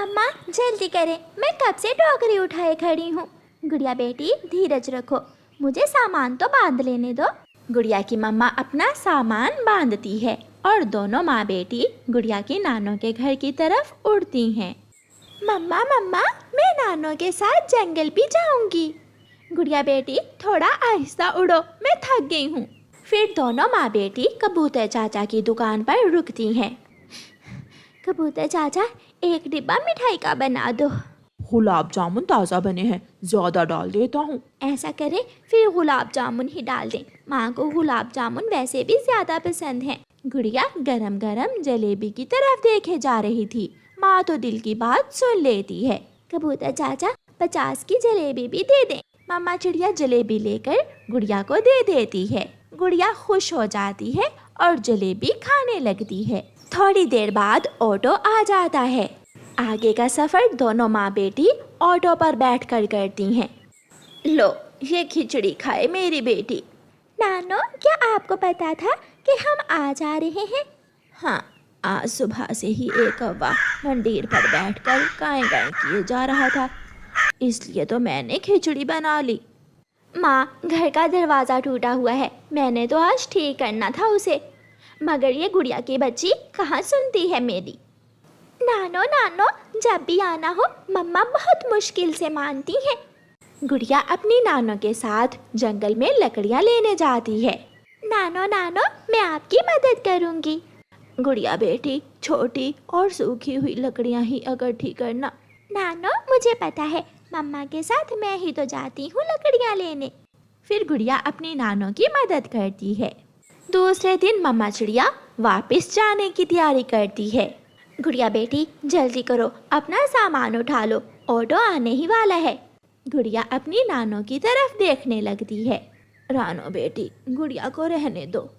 मम्मा जल्दी करें, मैं कब से टोकरी उठाए खड़ी हूँ। गुड़िया बेटी धीरज रखो, मुझे सामान तो बांध लेने दो। गुड़िया की मम्मा अपना सामान बांधती है और दोनों माँ बेटी गुड़िया की नानों के घर की तरफ उड़ती हैं। मम्मा मम्मा मैं नानों के साथ जंगल भी जाऊंगी। गुड़िया बेटी थोड़ा आहिस्ता उड़ो, मैं थक गई हूँ। फिर दोनों माँ बेटी कबूतर चाचा की दुकान पर रुकती हैं। कबूतर चाचा एक डिब्बा मिठाई का बना दो। गुलाब जामुन ताज़ा बने हैं, ज़्यादा डाल देता हूँ। ऐसा करें फिर गुलाब जामुन ही डाल दें, माँ को गुलाब जामुन वैसे भी ज़्यादा पसंद है। गुड़िया गरम गरम जलेबी की तरफ देखे जा रही थी। माँ तो दिल की बात सुन लेती है। कबूतर चाचा 50 की जलेबी भी दे दें। मामा चिड़िया जलेबी लेकर गुड़िया को दे देती है। गुड़िया खुश हो जाती है और जलेबी खाने लगती है। थोड़ी देर बाद ऑटो आ जाता है। आगे का सफ़र दोनों माँ बेटी ऑटो पर बैठकर करती हैं। लो ये खिचड़ी खाए मेरी बेटी। नानो क्या आपको पता था कि हम आ जा रहे हैं? हाँ, आज सुबह से ही एक कौवा मंदिर पर बैठकर गाय गाय किए जा रहा था, इसलिए तो मैंने खिचड़ी बना ली। माँ घर का दरवाज़ा टूटा हुआ है, मैंने तो आज ठीक करना था उसे, मगर ये गुड़िया की बच्ची कहाँ सुनती है मेरी। नानो नानो जब भी आना हो मम्मा बहुत मुश्किल से मानती हैं। गुड़िया अपनी नानो के साथ जंगल में लकड़ियाँ लेने जाती है। नानो नानो मैं आपकी मदद करूँगी। गुड़िया बेटी छोटी और सूखी हुई लकड़ियाँ ही इकट्ठी करना। नानो मुझे पता है, मम्मा के साथ मैं ही तो जाती हूँ लकड़ियाँ लेने। फिर गुड़िया अपनी नानो की मदद करती है। दूसरे दिन मम्मा चिड़िया वापस जाने की तैयारी करती है। गुड़िया बेटी जल्दी करो, अपना सामान उठा लो, ऑटो आने ही वाला है। गुड़िया अपनी नानो की तरफ देखने लगती है। रानो बेटी गुड़िया को रहने दो,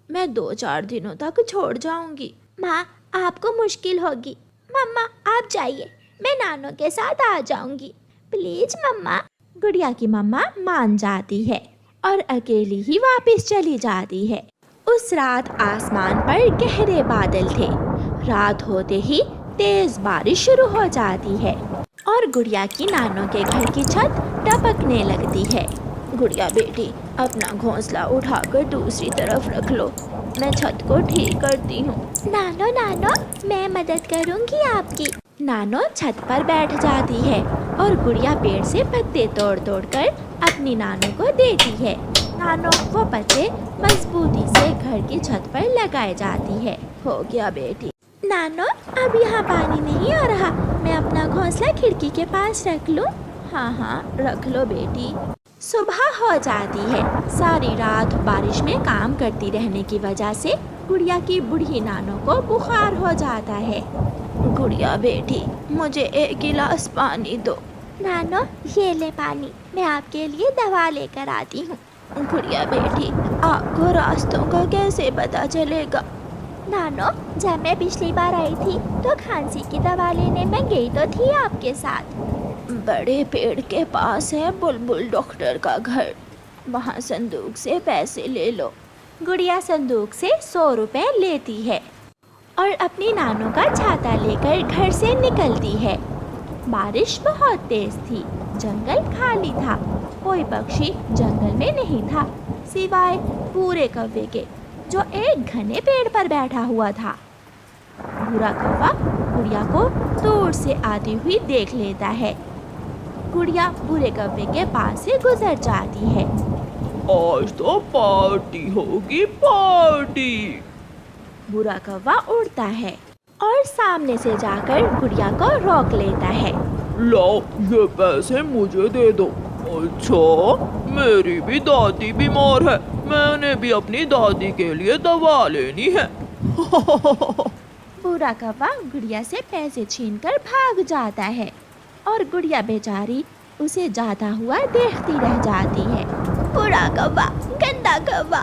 मैं 2-4 दिनों तक छोड़ जाऊंगी। माँ आपको मुश्किल होगी। मम्मा आप जाइए, मैं नानो के साथ आ जाऊंगी, प्लीज मम्मा। गुड़िया की मम्मा मान जाती है और अकेली ही वापस चली जाती है। उस रात आसमान पर गहरे बादल थे। रात होते ही तेज बारिश शुरू हो जाती है और गुड़िया की नानो के घर की छत टपकने लगती है। गुड़िया बेटी अपना घोंसला उठाकर दूसरी तरफ रख लो, मैं छत को ठीक करती हूँ। नानो नानो मैं मदद करूँगी आपकी। नानो छत पर बैठ जाती है और गुड़िया पेड़ से पत्ते तोड़ तोड़ कर अपनी नानो को देती है। नानो वो पत्ते मजबूती से घर की छत पर लगाए जाती है। हो गया बेटी। नानो अब यहाँ पानी नहीं आ रहा, मैं अपना घोंसला खिड़की के पास रख लूँ? हाँ हाँ रख लो बेटी। सुबह हो जाती है। सारी रात बारिश में काम करती रहने की वजह से गुड़िया की बूढ़ी नानो को बुखार हो जाता है। गुड़िया बेटी मुझे 1 गिलास पानी दो। नानो ये ले पानी, मैं आपके लिए दवा लेकर आती हूँ। गुड़िया बेटी आपको रास्तों का कैसे पता चलेगा? नानो जब मैं पिछली बार आई थी तो खांसी की दवा लेने में गई तो थी आपके साथ। बड़े पेड़ के पास है बुलबुल डॉक्टर का घर, वहाँ संदूक से पैसे ले लो। गुड़िया संदूक से 100 रुपए लेती है और अपनी नानो का छाता लेकर घर से निकलती है। बारिश बहुत तेज थी, जंगल खाली था, कोई पक्षी जंगल में नहीं था सिवाय पूरे कौवे के, जो एक घने पेड़ पर बैठा हुआ था। भूरा कौवा गुड़िया को दूर से आती हुई देख लेता है। गुड़िया भूरे कौवे के पास से गुजर जाती है। आज तो पार्टी होगी, पार्टी। भूरा कौवा उड़ता है और सामने से जाकर गुड़िया को रोक लेता है। लो ये पैसे मुझे दे दो। अच्छा मेरी भी दादी बीमार है, मैंने भी अपनी दादी के लिए दवा लेनी है। भूरा कौवा गुड़िया से पैसे छीनकर भाग जाता है और गुड़िया बेचारी उसे जाता हुआ देखती रह जाती है। बुरा कौवा, गंदा कौवा,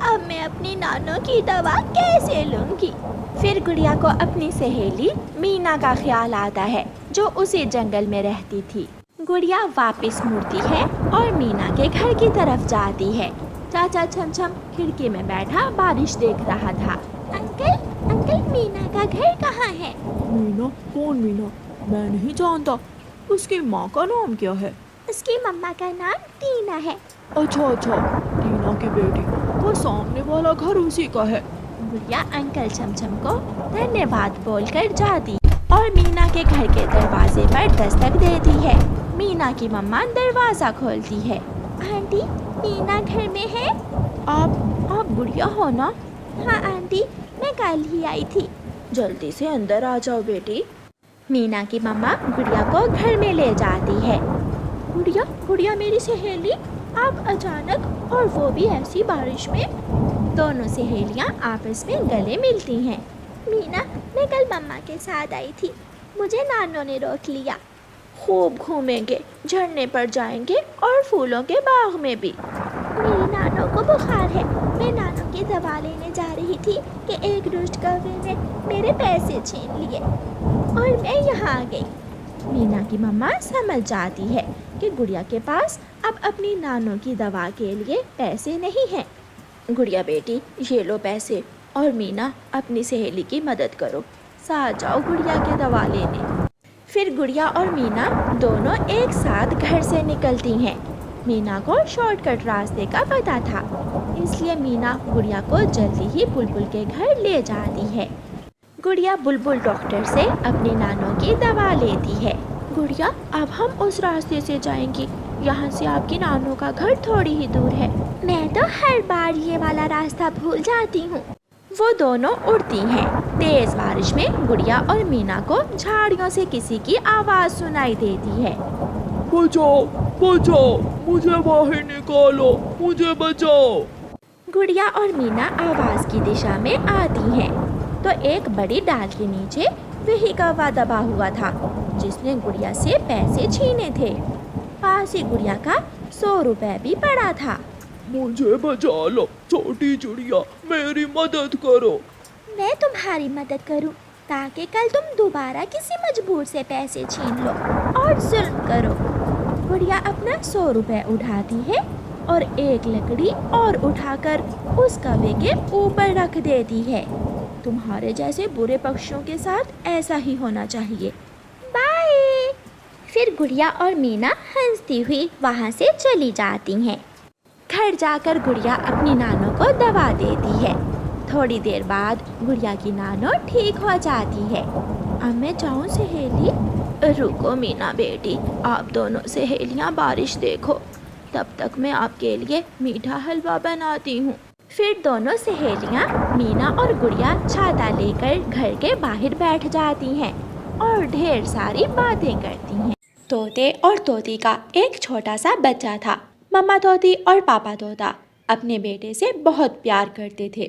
अब मैं अपनी नानो की दवा कैसे लूंगी? फिर गुड़िया को अपनी सहेली मीना का ख्याल आता है, जो उसी जंगल में रहती थी। गुड़िया वापस मुड़ती है और मीना के घर की तरफ जाती है। चाचा छमछम खिड़की में बैठा बारिश देख रहा था। अंकल अंकल मीना का घर कहाँ है? मीना? कौन मीना? मैं नहीं जानता। उसकी माँ का नाम क्या है? उसकी मम्मा का नाम टीना है। अच्छा, टीना की बेटी, वो सामने वाला घर उसी का है। गुड़िया अंकल छमछम को धन्यवाद बोलकर जाती और मीना के घर के दरवाजे पर दस्तक देती है। मीना की मम्मा दरवाजा खोलती है। आंटी, मीना घर में है? आप गुड़िया हो ना? हाँ आंटी, मैं कल ही आई थी। जल्दी से अंदर आ जाओ बेटी। मीना की मम्मा गुड़िया को घर में ले जाती है। गुड़िया मेरी सहेली, आप अचानक, और वो भी ऐसी बारिश में? दोनों सहेलियां आपस में गले मिलती हैं। मीना, मैं कल मम्मा के साथ आई थी, मुझे नानों ने रोक लिया। खूब घूमेंगे, झरने पर जाएंगे और फूलों के बाग में भी। मेरी नानों को बुखार है, मैं नानों की दवा लेने जा रही थी कि एक दुष्ट कौवे ने मेरे पैसे छीन लिए और मैं यहाँ आ गई। मीना की मम्मा समझ जाती है कि गुड़िया के पास अब अपनी नानों की दवा के लिए पैसे नहीं हैं। गुड़िया बेटी, ये लो पैसे, और मीना अपनी सहेली की मदद करो। साथ जाओ गुड़िया की दवा लेने। फिर गुड़िया और मीना दोनों एक साथ घर से निकलती हैं। मीना को शॉर्टकट रास्ते का पता था, इसलिए मीना गुड़िया को जल्दी ही बुलबुल के घर ले जाती है। गुड़िया बुलबुल डॉक्टर से अपनी नानों की दवा लेती है। गुड़िया, अब हम उस रास्ते से जाएंगे, यहाँ से आपकी नानों का घर थोड़ी ही दूर है। मैं तो हर बार ये वाला रास्ता भूल जाती हूँ। वो दोनों उड़ती हैं। तेज बारिश में गुड़िया और मीना को झाड़ियों से किसी की आवाज सुनाई देती है। बचाओ, बचाओ, मुझे बाहर निकालो, मुझे बचाओ। गुड़िया और मीना आवाज की दिशा में आती हैं, तो एक बड़ी डाल के नीचे वही कौवा दबा हुआ था जिसने गुड़िया से पैसे छीने थे। पास ही गुड़िया का 100 रुपए भी पड़ा था। मुझे बचा लो छोटी चिड़िया, मेरी मदद करो। मैं तुम्हारी मदद करूं ताकि कल तुम दोबारा किसी मजबूर से पैसे छीन लो और जुल्म करो। गुड़िया अपना 100 रुपए उठाती है और एक लकड़ी और उठाकर उस कौवे के ऊपर रख देती है। तुम्हारे जैसे बुरे पक्षियों के साथ ऐसा ही होना चाहिए। बाय। फिर गुड़िया और मीना हंसती हुई वहाँ से चली जाती हैं। घर जाकर गुड़िया अपनी नानों को दवा देती है। थोड़ी देर बाद गुड़िया की नानो ठीक हो जाती है। अब मैं जाऊँ सहेली? रुको मीना बेटी, आप दोनों सहेलियाँ बारिश देखो, तब तक मैं आपके लिए मीठा हलवा बनाती हूँ। फिर दोनों सहेलियाँ मीना और गुड़िया छाता लेकर घर के बाहर बैठ जाती हैं और ढेर सारी बातें करती हैं। तोते और तोती का एक छोटा सा बच्चा था। मम्मा तोती और पापा तोता अपने बेटे से बहुत प्यार करते थे।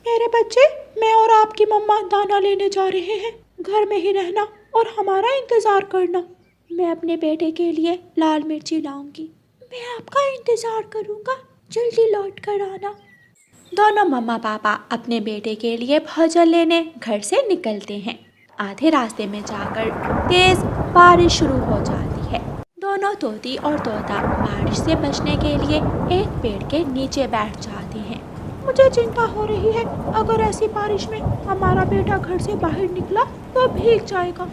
मेरे बच्चे, मैं और आपकी मम्मा दाना लेने जा रहे हैं, घर में ही रहना और हमारा इंतजार करना। मैं अपने बेटे के लिए लाल मिर्ची लाऊंगी। मैं आपका इंतजार करूँगा, जल्दी लौट कर आना। दोनों मम्मा पापा अपने बेटे के लिए भोजन लेने घर से निकलते हैं। आधे रास्ते में जाकर तेज बारिश शुरू हो जाती है। दोनों तोती और तोता बारिश से बचने के लिए एक पेड़ के नीचे बैठ जाते हैं। मुझे चिंता हो रही है, अगर ऐसी बारिश में हमारा बेटा घर से बाहर निकला तो भीग जाएगा।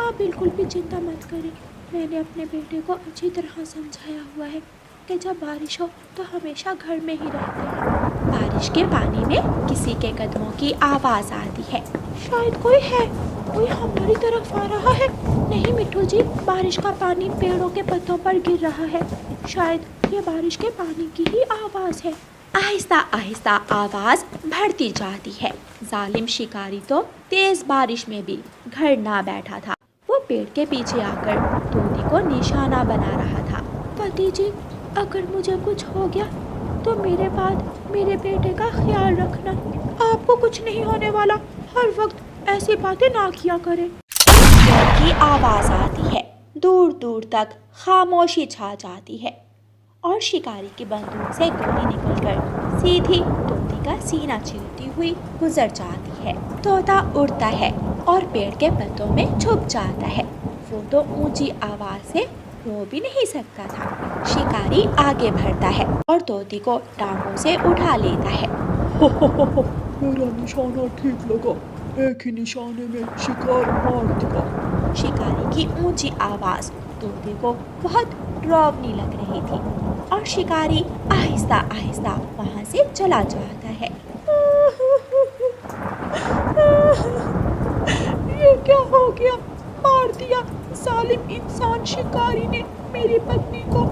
आप बिल्कुल भी चिंता मत करें, मैंने अपने बेटे को अच्छी तरह समझाया हुआ है कि जब बारिश हो तो हमेशा घर में ही रहते हैं। बारिश के पानी में किसी के कदमों की आवाज़ आती है। शायद कोई है, कोई हमारी तरफ आ रहा है। नहीं मिट्टू जी, बारिश का पानी पेड़ों के पत्तों पर गिर रहा है, शायद ये बारिश के पानी की ही आवाज़ है। आहिस्ता आहिस्ता आवाज़ बढ़ती जाती है। जालिम शिकारी तो तेज बारिश में भी घर ना बैठा था। वो पेड़ के पीछे आकर तोती को निशाना बना रहा था। पति जी, अगर मुझे कुछ हो गया तो मेरे बाद मेरे बेटे का ख्याल रखना। आपको कुछ नहीं होने वाला, हर वक्त ऐसी बातें ना किया करें। की आवाज़ आती है। दूर दूर तक खामोशी छा जाती है और शिकारी की बंदूक से गोली निकलकर सीधी तोती का सीना चीरती हुई गुजर जाती है। तोता उड़ता है और पेड़ के पत्तों में छुप जाता है। वो तो ऊंची आवाज़ से रो भी नहीं सकता था। शिकारी आगे बढ़ता है और तोती को टांगों से उठा लेता है। मेरा निशाना ठीक लगा, एक ही निशाने में शिकार मार दिया। शिकारी की ऊंची आवाज़ तोते को बहुत डरावनी लग रही थी और शिकारी आहिस्ता आहिस्ता वहाँ से चला जाता है। ये क्या हो गया? मार दिया जालिम इंसान शिकारी ने मेरी पत्नी को,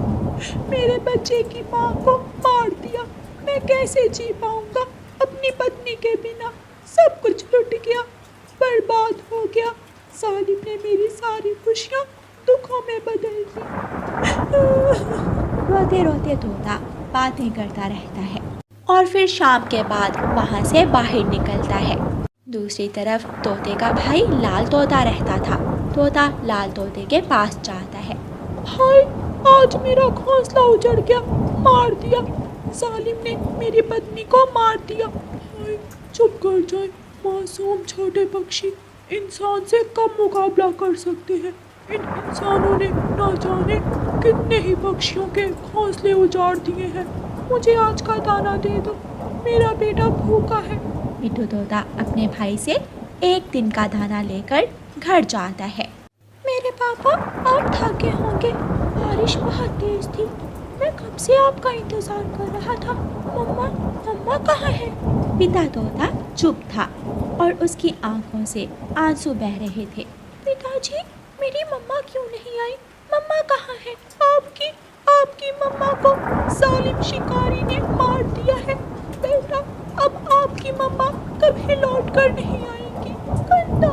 मेरे बच्चे की माँ को मार दिया। मैं कैसे जी पाऊंगा अपनी पत्नी के बिना? सब कुछ लुट गया, बर्बाद हो गया। जालिम ने मेरी सारी खुशियाँ दुखों में बदल दी। रोते रोते तोता बातें करता रहता है और फिर शाम के बाद वहाँ से बाहर निकलता है। दूसरी तरफ तोते का भाई लाल तोता रहता था। तोता लाल तोते के पास जाता है। हाय, आज मेरा घोंसला उजड़ गया, मार दिया जालिम ने मेरी पत्नी को, मार दिया। हाय, चुप कर जाए, मासूम छोटे पक्षी इंसान से कम मुकाबला कर सकते हैं। इन इंसानों ने ना जाने कितने ही पक्षियों के घोंसले उजाड़ दिए हैं। मुझे आज का दाना दे दो, मेरा बेटा भूखा है। मिट्ठू तोता अपने भाई से एक दिन का दाना लेकर घर जाता है। मेरे पापा, आप थके होंगे, बारिश बहुत तेज थी। मैं कब से आपका इंतजार कर रहा था। मम्मा, मम्मा कहाँ है? पिता तोता चुप था और उसकी आंखों से आंसू बह रहे थे। पिताजी, मेरी मम्मा क्यों नहीं आई? मम्मा कहाँ है? आपकी मम्मा को जालिम शिकारी ने मार दिया है। बेटा, अब आपकी मम्मा कभी लौट कर नहीं आएगी। गंदा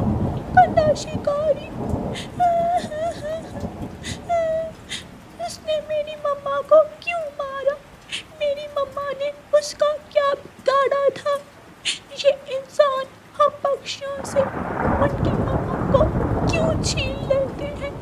गंदा शिकारी, उसने मेरी मम्मा को क्यों मारा? मेरी मम्मा ने उसका क्या बिगाड़ा था? ये इंसान हम पक्षियों से उनकी मम्मा को क्यों छीन लेते हैं?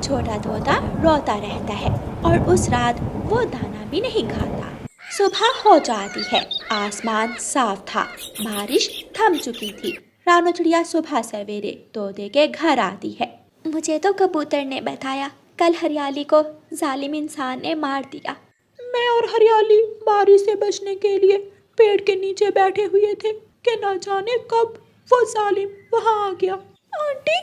छोटा तोता रोता रहता है और उस रात वो दाना भी नहीं खाता। सुबह हो जाती है, आसमान साफ था, बारिश थम चुकी थी। रानो चिड़िया सुबह सवेरे तोते के घर आती है। मुझे तो कबूतर ने बताया कल हरियाली को जालिम इंसान ने मार दिया। मैं और हरियाली बारिश से बचने के लिए पेड़ के नीचे बैठे हुए थे कि ना जाने कब वो जालिम वहाँ आ गया। आंटी,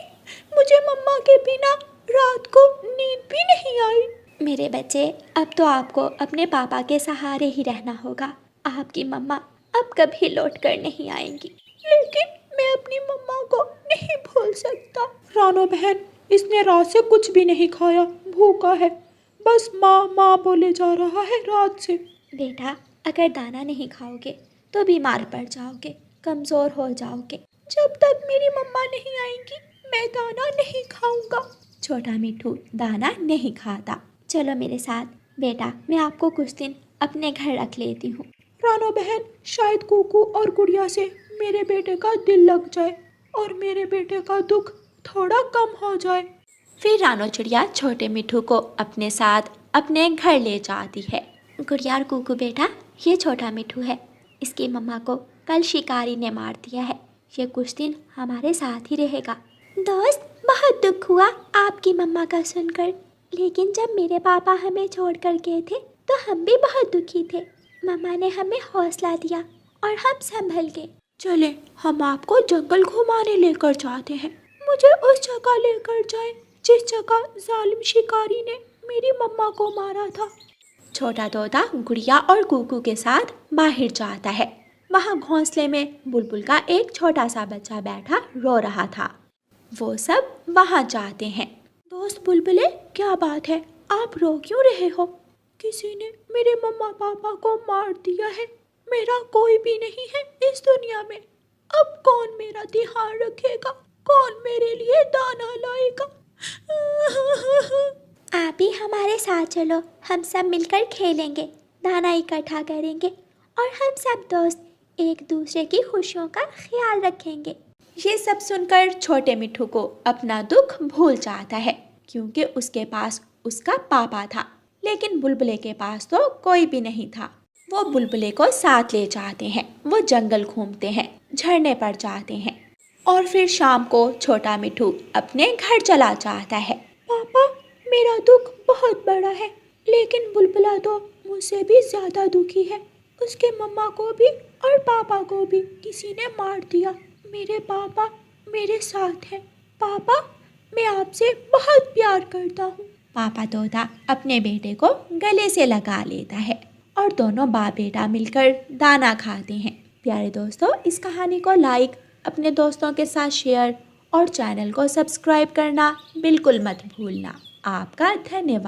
मुझे मम्मा के बिना रात को नींद भी नहीं आई। मेरे बच्चे, अब तो आपको अपने पापा के सहारे ही रहना होगा। आपकी मम्मा अब कभी लौट कर नहीं आएंगी। लेकिन मैं अपनी मम्मा को नहीं भूल सकता। रानो बहन, इसने रात से कुछ भी नहीं खाया, भूखा है, बस माँ माँ बोले जा रहा है रात से। बेटा, अगर दाना नहीं खाओगे तो बीमार पड़ जाओगे, कमज़ोर हो जाओगे। जब तक मेरी मम्मा नहीं आएंगी मैं दाना नहीं खाऊंगा। छोटा मिट्ठू दाना नहीं खाता। चलो मेरे साथ बेटा, मैं आपको कुछ दिन अपने घर रख लेती हूँ। रानो बहन, शायद कुकू और गुड़िया से मेरे बेटे का दिल लग जाए और मेरे बेटे का दुख थोड़ा कम हो जाए। फिर रानो चिड़िया छोटे मिट्ठू को अपने साथ अपने घर ले जाती है। गुड़िया और कुकू बेटा, ये छोटा मिट्ठू है, इसकी मम्मा को कल शिकारी ने मार दिया है। ये कुछ दिन हमारे साथ ही रहेगा। दोस्त, बहुत दुख हुआ आपकी मम्मा का सुनकर, लेकिन जब मेरे पापा हमें छोड़कर गए थे तो हम भी बहुत दुखी थे। मम्मा ने हमें हौसला दिया और हम संभल गए। चले, हम आपको जंगल घुमाने लेकर जाते हैं। मुझे उस जगह लेकर जाएं जिस जगह जालिम शिकारी ने मेरी मम्मा को मारा था। छोटा तोता गुड़िया और कुकू के साथ बाहर जाता है। वहाँ घोंसले में बुलबुल का एक छोटा सा बच्चा बैठा रो रहा था। वो सब वहाँ जाते हैं। दोस्त बुलबुले, क्या बात है, आप रो क्यों रहे हो? किसी ने मेरे मम्मा पापा को मार दिया है। मेरा कोई भी नहीं है इस दुनिया में। अब कौन मेरा ध्यान रखेगा? कौन मेरे लिए दाना लाएगा? आप ही हमारे साथ चलो, हम सब मिलकर खेलेंगे, दाना इकट्ठा करेंगे और हम सब दोस्त एक दूसरे की खुशियों का ख्याल रखेंगे। ये सब सुनकर छोटे मिट्ठू को अपना दुख भूल जाता है, क्योंकि उसके पास उसका पापा था, लेकिन बुलबुले के पास तो कोई भी नहीं था। वो बुलबुले को साथ ले जाते हैं। वो जंगल घूमते हैं, झरने पर जाते हैं और फिर शाम को छोटा मिट्ठू अपने घर चला जाता है। पापा, मेरा दुख बहुत बड़ा है, लेकिन बुलबुला तो मुझसे भी ज़्यादा दुखी है। उसके मम्मा को भी और पापा को भी किसी ने मार दिया। मेरे पापा मेरे साथ हैं, पापा, मैं आपसे बहुत प्यार करता हूँ। पापा तोता अपने बेटे को गले से लगा लेता है और दोनों बाप बेटा मिलकर दाना खाते हैं। प्यारे दोस्तों, इस कहानी को लाइक, अपने दोस्तों के साथ शेयर और चैनल को सब्सक्राइब करना बिल्कुल मत भूलना। आपका धन्यवाद।